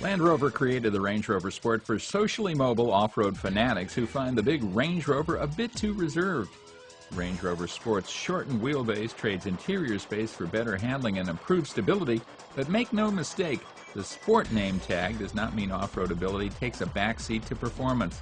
Land Rover created the Range Rover Sport for socially mobile off-road fanatics who find the big Range Rover a bit too reserved. Range Rover Sport's shortened wheelbase trades interior space for better handling and improved stability, but make no mistake, the Sport name tag does not mean off-road ability takes a backseat to performance.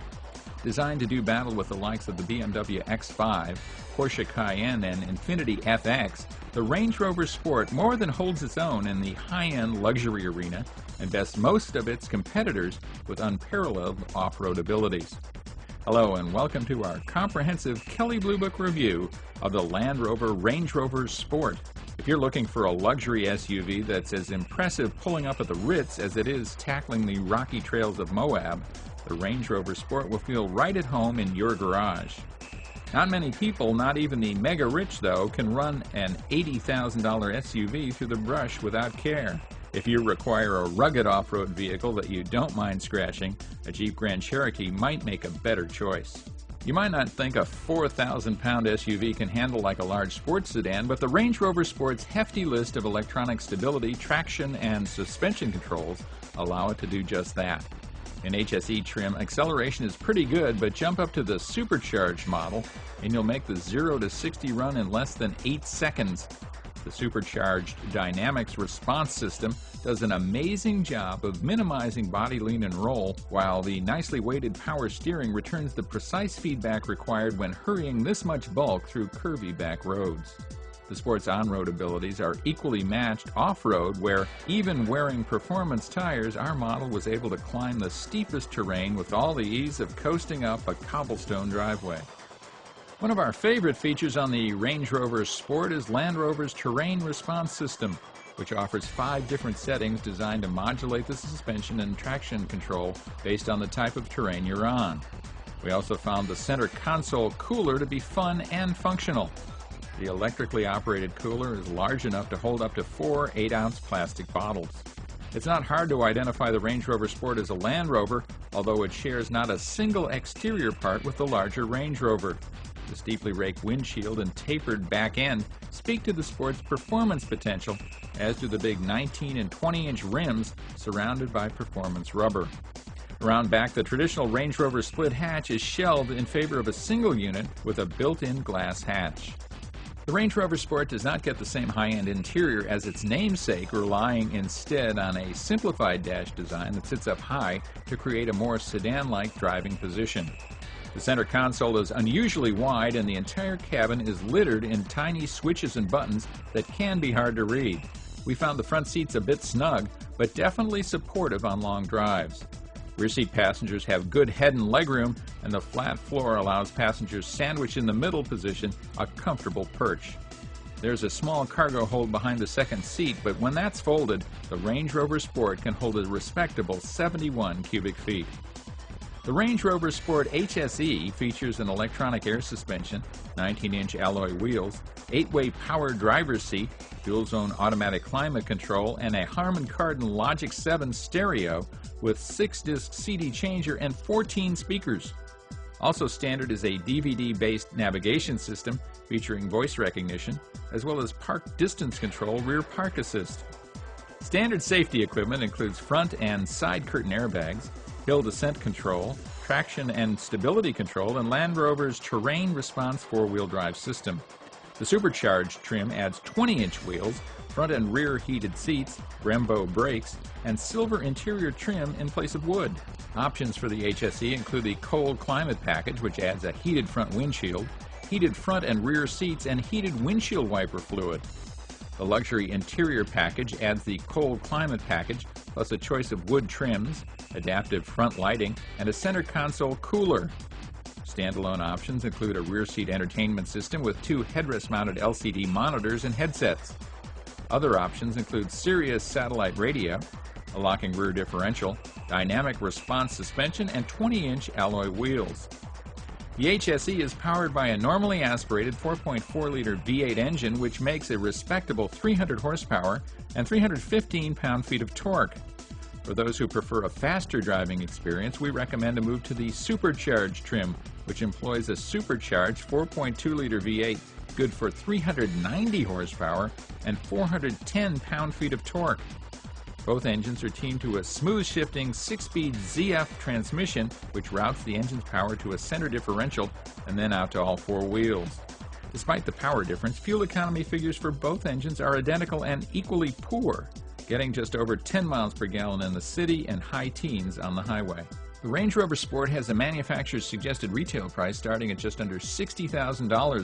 Designed to do battle with the likes of the BMW X5, Porsche Cayenne, and Infiniti FX, the Range Rover Sport more than holds its own in the high-end luxury arena and bests most of its competitors with unparalleled off-road abilities. Hello and welcome to our comprehensive Kelley Blue Book review of the Land Rover Range Rover Sport. If you're looking for a luxury SUV that's as impressive pulling up at the Ritz as it is tackling the rocky trails of Moab, the Range Rover Sport will feel right at home in your garage. Not many people, not even the mega rich though, can run an $80,000 SUV through the brush without care. If you require a rugged off-road vehicle that you don't mind scratching, a Jeep Grand Cherokee might make a better choice. You might not think a 4,000-pound SUV can handle like a large sports sedan, but the Range Rover Sport's hefty list of electronic stability, traction, and suspension controls allow it to do just that. In HSE trim, acceleration is pretty good, but jump up to the supercharged model and you'll make the 0 to 60 run in less than 8 seconds. The supercharged dynamics response system does an amazing job of minimizing body lean and roll, while the nicely weighted power steering returns the precise feedback required when hurrying this much bulk through curvy back roads. The Sport's on-road abilities are equally matched off-road, where even wearing performance tires, our model was able to climb the steepest terrain with all the ease of coasting up a cobblestone driveway. One of our favorite features on the Range Rover Sport is Land Rover's Terrain Response System, which offers 5 different settings designed to modulate the suspension and traction control based on the type of terrain you're on. We also found the center console cooler to be fun and functional. The electrically operated cooler is large enough to hold up to 4 8-ounce plastic bottles. It's not hard to identify the Range Rover Sport as a Land Rover, although it shares not a single exterior part with the larger Range Rover. The steeply raked windshield and tapered back end speak to the Sport's performance potential, as do the big 19 and 20-inch rims surrounded by performance rubber. Around back, the traditional Range Rover split hatch is shelved in favor of a single unit with a built-in glass hatch. The Range Rover Sport does not get the same high-end interior as its namesake, relying instead on a simplified dash design that sits up high to create a more sedan-like driving position. The center console is unusually wide and the entire cabin is littered in tiny switches and buttons that can be hard to read. We found the front seats a bit snug, but definitely supportive on long drives. Rear seat passengers have good head and legroom, and the flat floor allows passengers sandwiched in the middle position a comfortable perch. There's a small cargo hold behind the second seat, but when that's folded, the Range Rover Sport can hold a respectable 71 cubic feet. The Range Rover Sport HSE features an electronic air suspension, 19-inch alloy wheels, 8-way power driver's seat, dual-zone automatic climate control, and a Harman Kardon Logic 7 stereo with 6-disc CD changer and 14 speakers. Also standard is a DVD-based navigation system featuring voice recognition, as well as park distance control rear park assist. Standard safety equipment includes front and side curtain airbags, hill descent control, traction and stability control, and Land Rover's Terrain Response 4-wheel drive system. The supercharged trim adds 20-inch wheels, front and rear heated seats, Brembo brakes, and silver interior trim in place of wood. Options for the HSE include the Cold Climate Package, which adds a heated front windshield, heated front and rear seats, and heated windshield wiper fluid. The Luxury Interior Package adds the Cold Climate Package, plus a choice of wood trims, adaptive front lighting, and a center console cooler. Standalone options include a rear seat entertainment system with 2 headrest-mounted LCD monitors and headsets. Other options include Sirius satellite radio, a locking rear differential, dynamic response suspension, and 20-inch alloy wheels. The HSE is powered by a normally aspirated 4.4-liter V8 engine, which makes a respectable 300 horsepower and 315 pound-feet of torque. For those who prefer a faster driving experience, we recommend a move to the supercharged trim, which employs a supercharged 4.2-liter V8, good for 390 horsepower and 410 pound-feet of torque. Both engines are teamed to a smooth-shifting 6-speed ZF transmission, which routes the engine's power to a center differential and then out to all four wheels. Despite the power difference, fuel economy figures for both engines are identical and equally poor, getting just over 10 miles per gallon in the city and high teens on the highway. The Range Rover Sport has a manufacturer's suggested retail price starting at just under $60,000